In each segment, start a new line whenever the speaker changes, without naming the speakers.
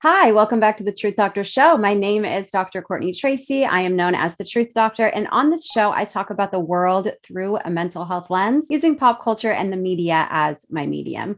Hi, welcome back to the Truth Doctor Show. My name is Dr. Courtney Tracy. I am known as the Truth Doctor. And on this show, I talk about the world through a mental health lens, using pop culture and the media as my medium.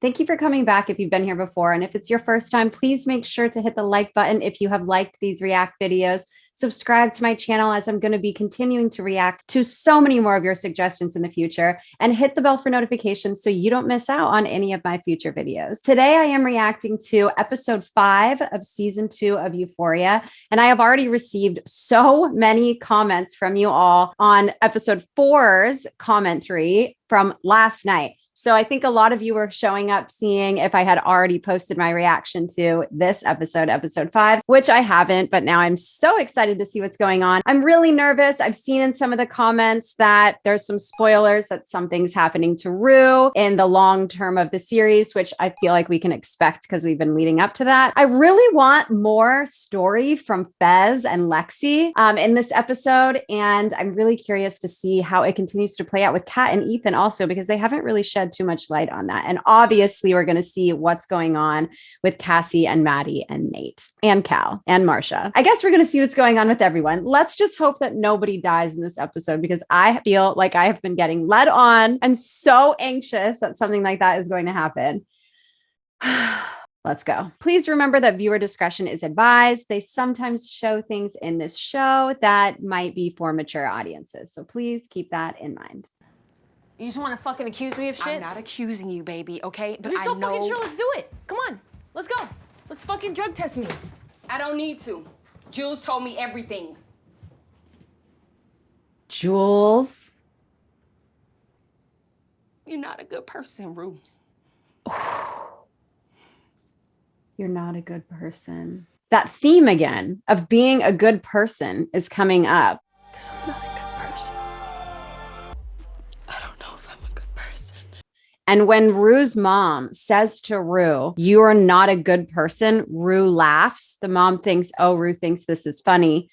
Thank you for coming back if you've been here before. And if it's your first time, please make sure to hit the like button if you have liked these React videos. Subscribe to my channel as I'm going to be continuing to react to so many more of your suggestions in the future, and hit the bell for notifications so you don't miss out on any of my future videos. Today, I am reacting to episode 5 of season 2 of Euphoria, and I have already received so many comments from you all on episode 4's commentary from last night. So I think a lot of you were showing up seeing if I had already posted my reaction to this episode, episode 5, which I haven't, but now I'm so excited to see what's going on. I'm really nervous. I've seen in some of the comments that there's some spoilers that something's happening to RUE in the long term of the series, which I feel like we can expect because we've been leading up to that. I really want more story from Fez and Lesie in this episode. And I'm really curious to see how it continues to play out with Kat and Ethan also, because they haven't really shed too much light on that. And obviously we're going to see what's going on with Cassie and Maddy and Nate and Cal and Marcia. I guess we're going to see what's going on with everyone. Let's just hope that nobody dies in this episode, because I feel like I have been getting led on and so anxious that something like that is going to happen. Let's go. Please remember that viewer discretion is advised. They sometimes show things in this show that might be for mature audiences. So please keep that in mind.
You just want to fucking accuse me of shit?
I'm not accusing you, baby, okay? But
You're so
I know...
fucking sure. Let's do it. Come on. Let's go. Let's fucking drug test me.
I don't need to. Jules told me everything.
Jules.
You're not a good person, RUE.
You're not a good person. That theme again of being a good person is coming up.
Because I'm not a good person. I don't know if I'm a good person.
And when RUE's mom says to RUE, "You are not a good person," RUE laughs. The mom thinks, oh, RUE thinks this is funny.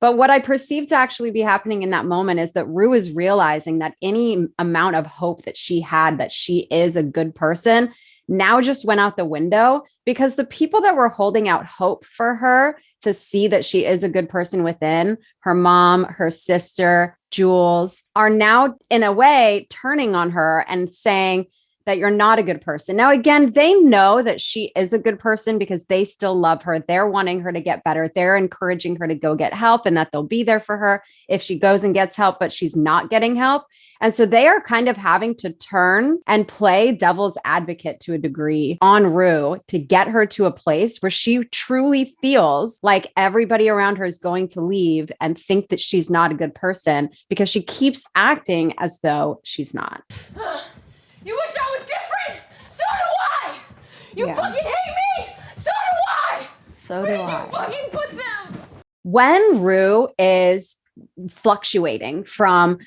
But what I perceive to actually be happening in that moment is that RUE is realizing that any amount of hope that she had, that she is a good person, now just went out the window, because the people that were holding out hope for her to see that she is a good person within, her mom, her sister, Jules, are now in a way turning on her and saying that you're not a good person. Now, again, they know that she is a good person because they still love her. They're wanting her to get better. They're encouraging her to go get help, and that they'll be there for her if she goes and gets help, but she's not getting help. And so they are kind of having to turn and play devil's advocate to a degree on RUE to get her to a place where she truly feels like everybody around her is going to leave and think that she's not a good person, because she keeps acting as though she's not.
You wish I was different? So do I. You fucking hate me? So do I.
So
Where
do
did
I.
you fucking put them?
When RUE is fluctuating from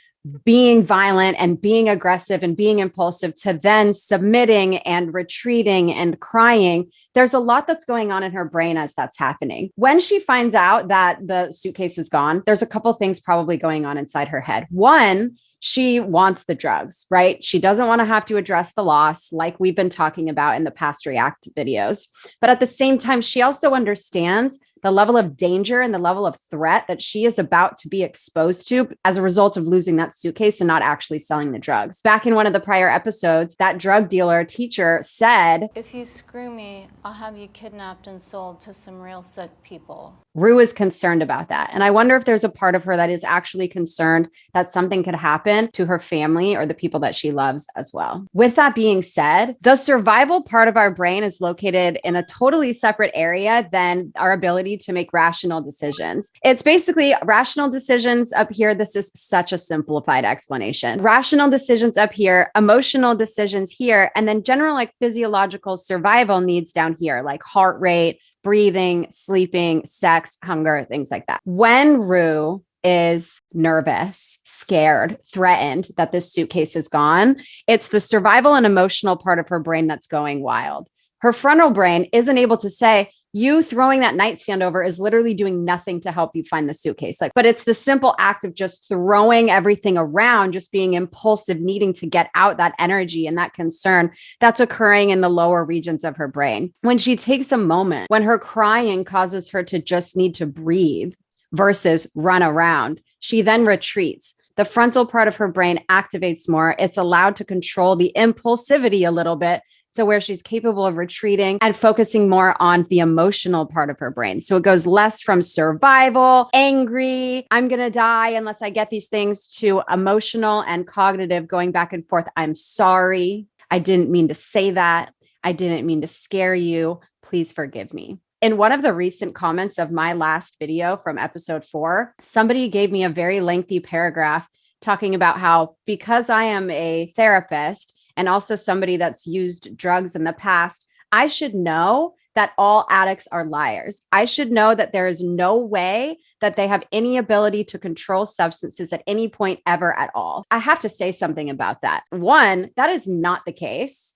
being violent and being aggressive and being impulsive to then submitting and retreating and crying, there's a lot that's going on in her brain as that's happening. When she finds out that the suitcase is gone, there's a couple things probably going on inside her head. One, she wants the drugs, right? She doesn't want to have to address the loss like we've been talking about in the past React videos. But at the same time, she also understands the level of danger and the level of threat that she is about to be exposed to as a result of losing that suitcase and not actually selling the drugs. Back in one of the prior episodes, that drug dealer teacher said,
"If you screw me, I'll have you kidnapped and sold to some real sick people."
RUE is concerned about that. And I wonder if there's a part of her that is actually concerned that something could happen to her family or the people that she loves as well. With that being said, the survival part of our brain is located in a totally separate area than our ability to make rational decisions. It's basically rational decisions up here. This is such a simplified explanation. Rational decisions up here, emotional decisions here, and then general like physiological survival needs down here, like heart rate, breathing, sleeping, sex, hunger, things like that. When RUE is nervous, scared, threatened that this suitcase is gone, it's the survival and emotional part of her brain that's going wild. Her frontal brain isn't able to say, You throwing that nightstand over is literally doing nothing to help you find the suitcase. But it's the simple act of just throwing everything around, just being impulsive, needing to get out that energy and that concern that's occurring in the lower regions of her brain. When she takes a moment, when her crying causes her to just need to breathe versus run around, she then retreats. The frontal part of her brain activates more. It's allowed to control the impulsivity a little bit, to where she's capable of retreating and focusing more on the emotional part of her brain. So it goes less from survival, angry, I'm going to die unless I get these things, to emotional and cognitive, going back and forth. I'm sorry. I didn't mean to say that. I didn't mean to scare you. Please forgive me. In one of the recent comments of my last video from episode 4, somebody gave me a very lengthy paragraph talking about how, because I am a therapist and also somebody that's used drugs in the past, I should know that all addicts are liars. I should know that there is no way that they have any ability to control substances at any point ever at all. I have to say something about that. One, that is not the case.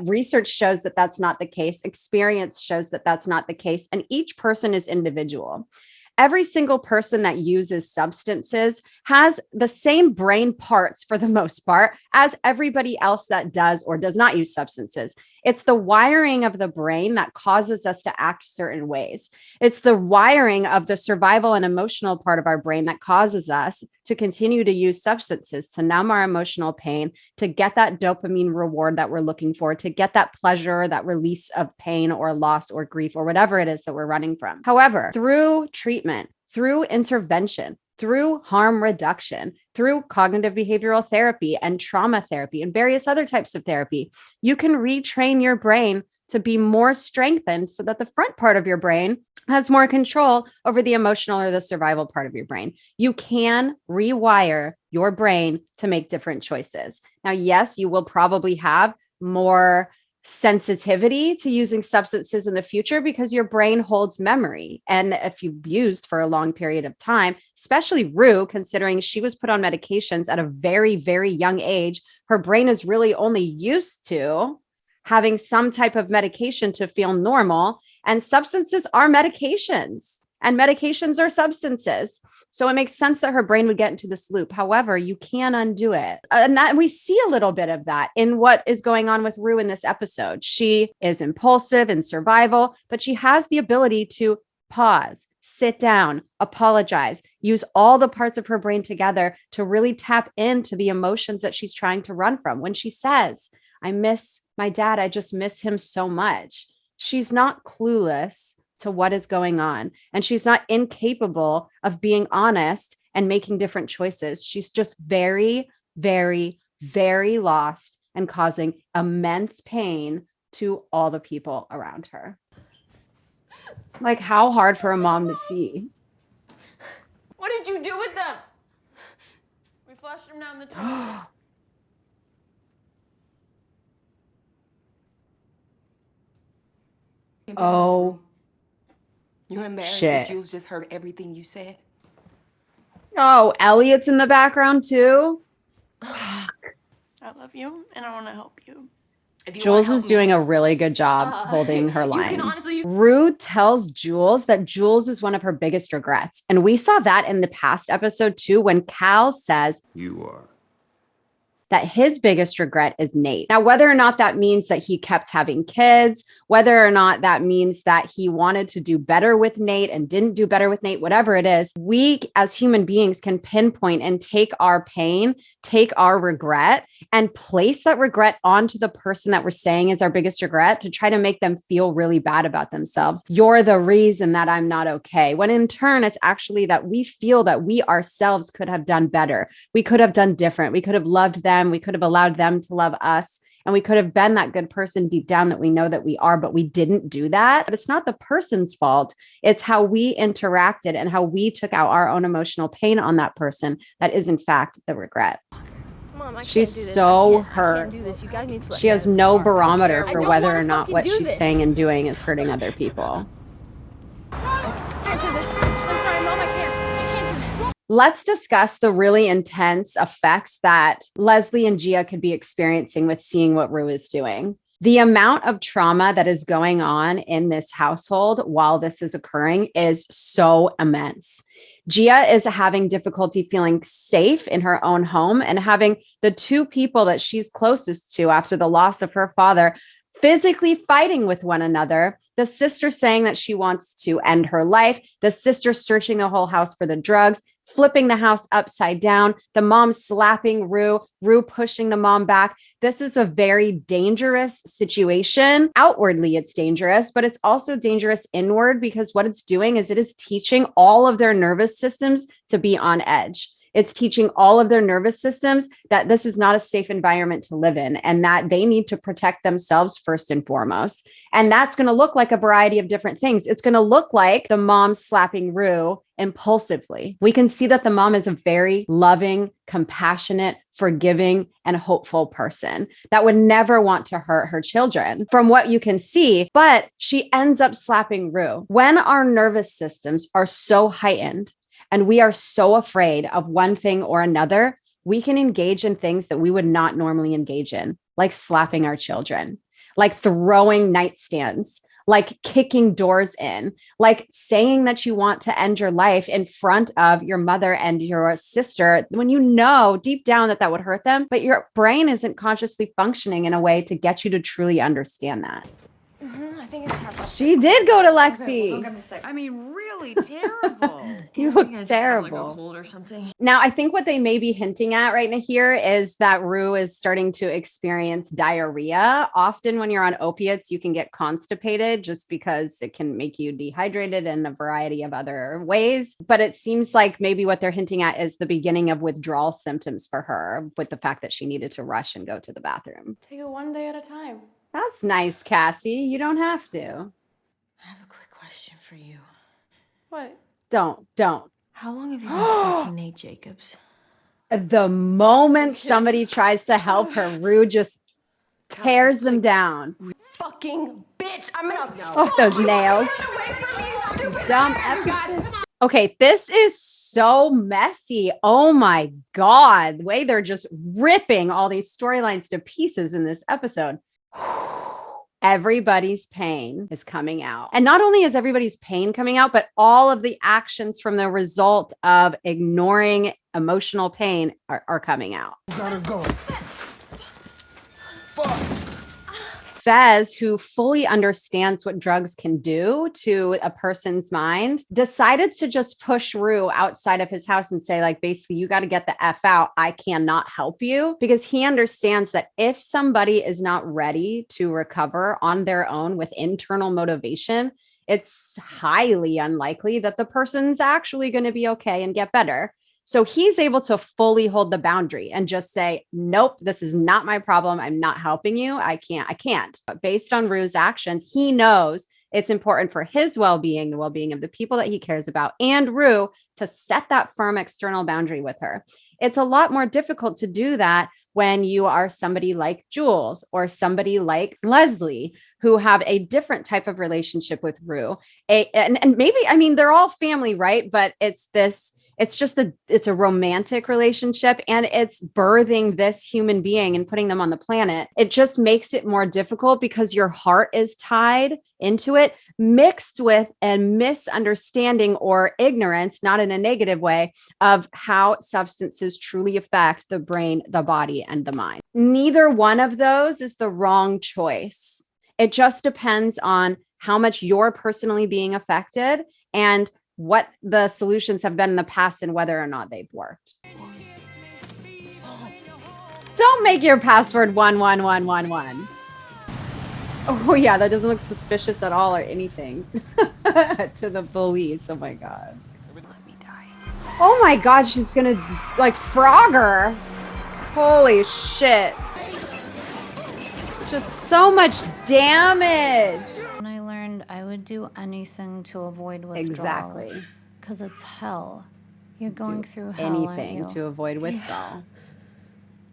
Research shows that that's not the case. Experience shows that that's not the case. And each person is individual. Every single person that uses substances has the same brain parts for the most part as everybody else that does or does not use substances. It's the wiring of the brain that causes us to act certain ways. It's the wiring of the survival and emotional part of our brain that causes us to continue to use substances, to numb our emotional pain, to get that dopamine reward that we're looking for, to get that pleasure, that release of pain or loss or grief or whatever it is that we're running from. However, through treatment, through intervention, through harm reduction, through cognitive behavioral therapy and trauma therapy and various other types of therapy, you can retrain your brain to be more strengthened so that the front part of your brain has more control over the emotional or the survival part of your brain. You can rewire your brain to make different choices. Now, yes, you will probably have more sensitivity to using substances in the future because your brain holds memory. And if you've used for a long period of time, especially RUE, considering she was put on medications at a very, very young age, her brain is really only used to having some type of medication to feel normal. And substances are medications. And medications are substances. So it makes sense that her brain would get into this loop. However, you can undo it. And that we see a little bit of that in what is going on with RUE in this episode. She is impulsive in survival, but she has the ability to pause, sit down, apologize, use all the parts of her brain together to really tap into the emotions that she's trying to run from. When she says, I miss my dad, I just miss him so much, she's not clueless to what is going on. And she's not incapable of being honest and making different choices. She's just very, very, very lost and causing immense pain to all the people around her. Like, how hard for a mom to see.
What did you do with them?
We flushed them down the toilet.
Oh,
You embarrassed
shit.
because Jules just heard everything you said.
Oh, Elliot's in the background too.
I love you and I want to help you.
If you
Jules
wanna
is
help
doing
me,
a really good job holding her
You can
line.
honestly,
RUE tells Jules that Jules is one of her biggest regrets. And we saw that in the past episode too, when Cal says
You are.
that his biggest regret is Nate. Now, whether or not that means that he kept having kids, whether or not that means that he wanted to do better with Nate and didn't do better with Nate, whatever it is, we as human beings can pinpoint and take our pain, take our regret, and place that regret onto the person that we're saying is our biggest regret to try to make them feel really bad about themselves. You're the reason that I'm not okay. When in turn, it's actually that we feel that we ourselves could have done better. We could have done different. We could have loved them. We could have allowed them to love us. And we could have been that good person deep down that we know that we are, but we didn't do that. But it's not the person's fault. It's how we interacted and how we took out our own emotional pain on that person that is in fact the regret.
Mom, I
She's
can't do this.
so
I
hurt.
can't do this. You guys need to let
She
me
has
out of this
no
car.
barometer
I
for
don't
whether
wanna
or not
fucking
what
do
she's
this.
saying and doing is hurting other people.
Answer this. I'm sorry, Mom. I can't do this.
Let's discuss the really intense effects that Lesie and Gia could be experiencing with seeing what RUE is doing. The amount of trauma that is going on in this household while this is occurring is so immense. Gia is having difficulty feeling safe in her own home and having the two people that she's closest to after the loss of her father physically fighting with one another. The sister saying that she wants to end her life. The sister searching the whole house for the drugs, flipping the house upside down. The mom slapping RUE, RUE pushing the mom back. This is a very dangerous situation. Outwardly, it's dangerous, but it's also dangerous inward because what it's doing is it is teaching all of their nervous systems to be on edge. It's teaching all of their nervous systems that this is not a safe environment to live in and that they need to protect themselves first and foremost. And that's going to look like a variety of different things. It's going to look like the mom slapping RUE impulsively. We can see that the mom is a very loving, compassionate, forgiving, and hopeful person that would never want to hurt her children from what you can see, but she ends up slapping RUE. When our nervous systems are so heightened, and we are so afraid of one thing or another, we can engage in things that we would not normally engage in, like slapping our children, like throwing nightstands, like kicking doors in, like saying that you want to end your life in front of your mother and your sister when you know deep down that that would hurt them, but your brain isn't consciously functioning in a way to get you to truly understand that.
I think it's happened.
She did go to Lexi.
Don't get me sick.
I mean, really terrible.
You
I
look
think I just have, like, a
terrible.
cold or something.
Now, I think what they may be hinting at right now here is that RUE is starting to experience diarrhea. Often when you're on opiates, you can get constipated just because it can make you dehydrated in a variety of other ways. But it seems like maybe what they're hinting at is the beginning of withdrawal symptoms for her with the fact that she needed to rush and go to the bathroom.
Take it one day at a time.
That's nice, Cassie. You don't have to.
I have a quick question for you.
What?
Don't.
How long have you been fucking Nate Jacobs?
The moment somebody tries to help her, RUE just tears them down.
Fucking bitch! I'm gonna
Oh, those nails. Dumb effing. Okay, this is so messy. Oh my God. The way they're just ripping all these storylines to pieces in this episode. Everybody's pain is coming out. And not only is everybody's pain coming out, but all of the actions from the result of ignoring emotional pain are coming out.
Gotta go. Fuck.
Fez, who fully understands what drugs can do to a person's mind, decided to just push RUE outside of his house and say, like, basically, you got to get the F out. I cannot help you, because he understands that if somebody is not ready to recover on their own with internal motivation, it's highly unlikely that the person's actually going to be okay and get better. So he's able to fully hold the boundary and just say, nope, this is not my problem. I'm not helping you. I can't. But based on RUE's actions, he knows it's important for his well-being, the well-being of the people that he cares about, and RUE to set that firm external boundary with her. It's a lot more difficult to do that when you are somebody like Jules or somebody like Lesie, who have a different type of relationship with RUE. And maybe, I mean, they're all family, right? But it's a romantic relationship, and it's birthing this human being and putting them on the planet. It just makes it more difficult because your heart is tied into it, mixed with a misunderstanding or ignorance, not in a negative way, of how substances truly affect the brain, the body, and the mind. Neither one of those is the wrong choice. It just depends on how much you're personally being affected and what the solutions have been in the past and whether or not they've worked. Don't make your password 11111. Oh yeah, that doesn't look suspicious at all or anything to the police. Oh my God.
Let me die.
Oh my God, she's gonna like Frogger. Holy shit. Just so much damage.
When I learned I would do anything to avoid withdrawal.
Exactly.
Because it's hell. You're going through hell,
Anything
aren't
to
you?
avoid withdrawal.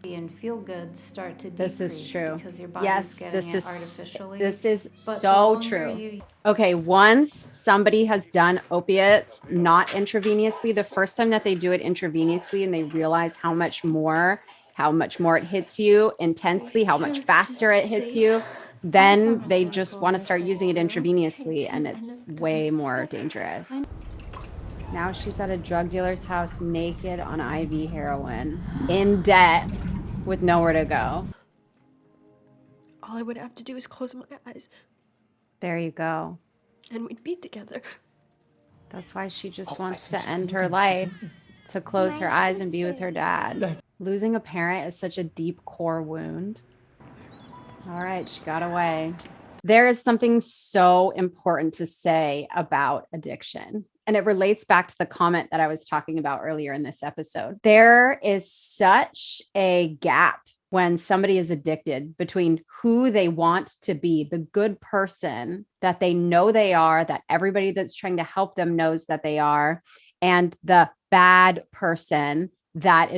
And feel good start to
This
decrease
is true.
because your body's
Yes,
getting
this
it
is
artificially.
this is
But the
so
longer
true.
you-
Okay, once somebody has done opiates not intravenously, the first time that they do it intravenously and they realize how much more it hits you intensely, how much faster it hits you, then they just want to start using it intravenously, and it's way more dangerous. Now she's at a drug dealer's house naked on IV heroin, in debt, with nowhere to go.
All I would have to do is close my eyes
There you go.
and we'd be together.
That's why she just wants to end her life, to close her eyes and be with her dad. Losing a parent is such a deep core wound. All right, she got away. There is something so important to say about addiction, and it relates back to the comment that I was talking about earlier in this episode. There is such a gap when somebody is addicted between who they want to be, the good person that they know they are, that everybody that's trying to help them knows that they are, and the bad person that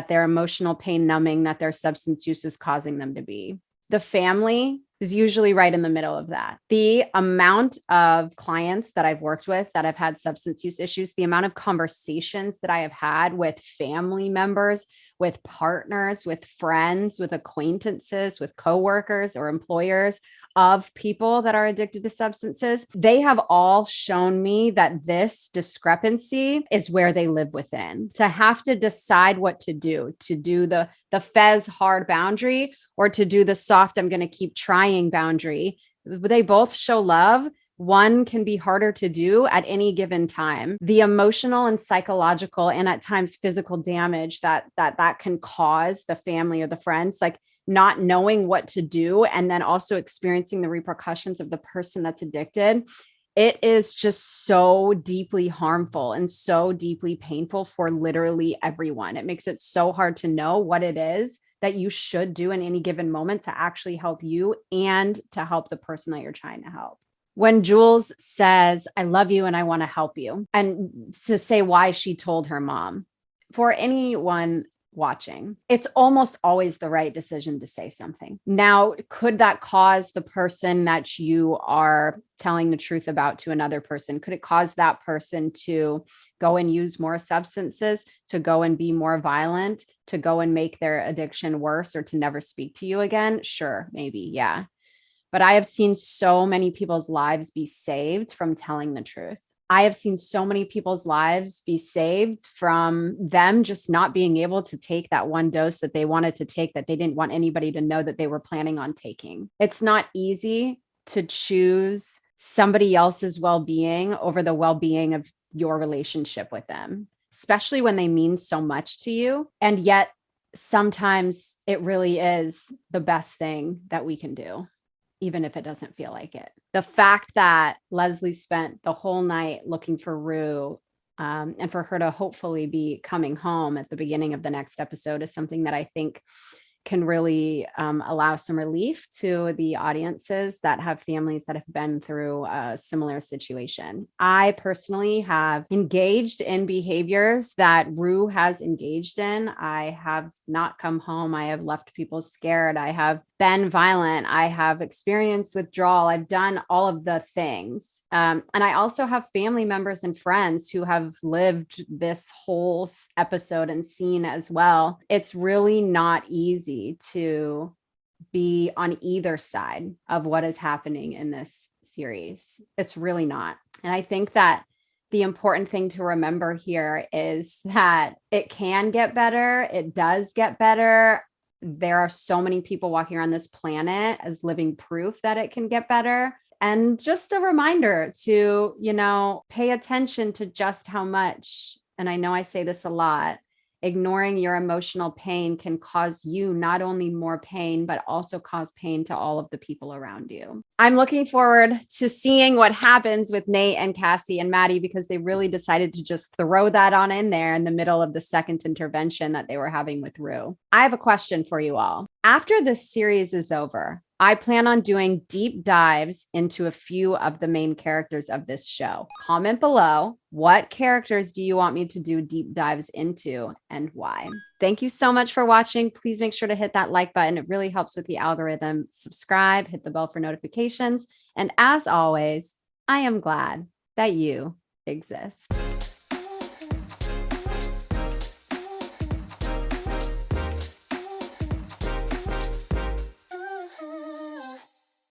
their emotional pain numbing, that their substance use is causing them to be. The family is usually right in the middle of that. The amount of clients that I've worked with that have had substance use issues, the amount of conversations that I have had with family members, with partners, with friends, with acquaintances, with coworkers or employers of people that are addicted to substances, they have all shown me that this discrepancy is where they live within. To have to decide what to do the Fez hard boundary or to do the soft, I'm going to keep trying boundary. They both show love. One can be harder to do at any given time. The emotional and psychological and at times physical damage that can cause the family or the friends, like not knowing what to do and then also experiencing the repercussions of the person that's addicted. It is just so deeply harmful and so deeply painful for literally everyone. It makes it so hard to know what it is that you should do in any given moment to actually help you and to help the person that you're trying to help. When Jules says, I love you and I want to help you, and to say why she told her mom, for anyone watching, it's almost always the right decision to say something. Now, could that cause the person that you are telling the truth about to another person? Could it cause that person to go and use more substances, to go and be more violent, to go and make their addiction worse, or to never speak to you again? Sure, maybe, yeah. But I have seen so many people's lives be saved from telling the truth. I have seen so many people's lives be saved from them just not being able to take that one dose that they wanted to take, that they didn't want anybody to know that they were planning on taking. It's not easy to choose somebody else's well-being over the well-being of your relationship with them, especially when they mean so much to you. And yet sometimes it really is the best thing that we can do, even if it doesn't feel like it. The fact that Lesie spent the whole night looking for RUE, and for her to hopefully be coming home at the beginning of the next episode is something that I think can really allow some relief to the audiences that have families that have been through a similar situation. I personally have engaged in behaviors that RUE has engaged in. I have not come home. I have left people scared. I have been violent. I have experienced withdrawal. I've done all of the things. And I also have family members and friends who have lived this whole episode and seen as well. It's really not easy to be on either side of what is happening in this series. It's really not. And I think that the important thing to remember here is that it can get better. It does get better. There are so many people walking around this planet as living proof that it can get better. And just a reminder to, pay attention to just how much, and I know I say this a lot, ignoring your emotional pain can cause you not only more pain, but also cause pain to all of the people around you. I'm looking forward to seeing what happens with Nate and Cassie and Maddy, because they really decided to just throw that on in there in the middle of the second intervention that they were having with RUE. I have a question for you all. After this series is over, I plan on doing deep dives into a few of the main characters of this show. Comment below, what characters do you want me to do deep dives into and why? Thank you so much for watching. Please make sure to hit that like button. It really helps with the algorithm. Subscribe, hit the bell for notifications. And as always, I am glad that you exist.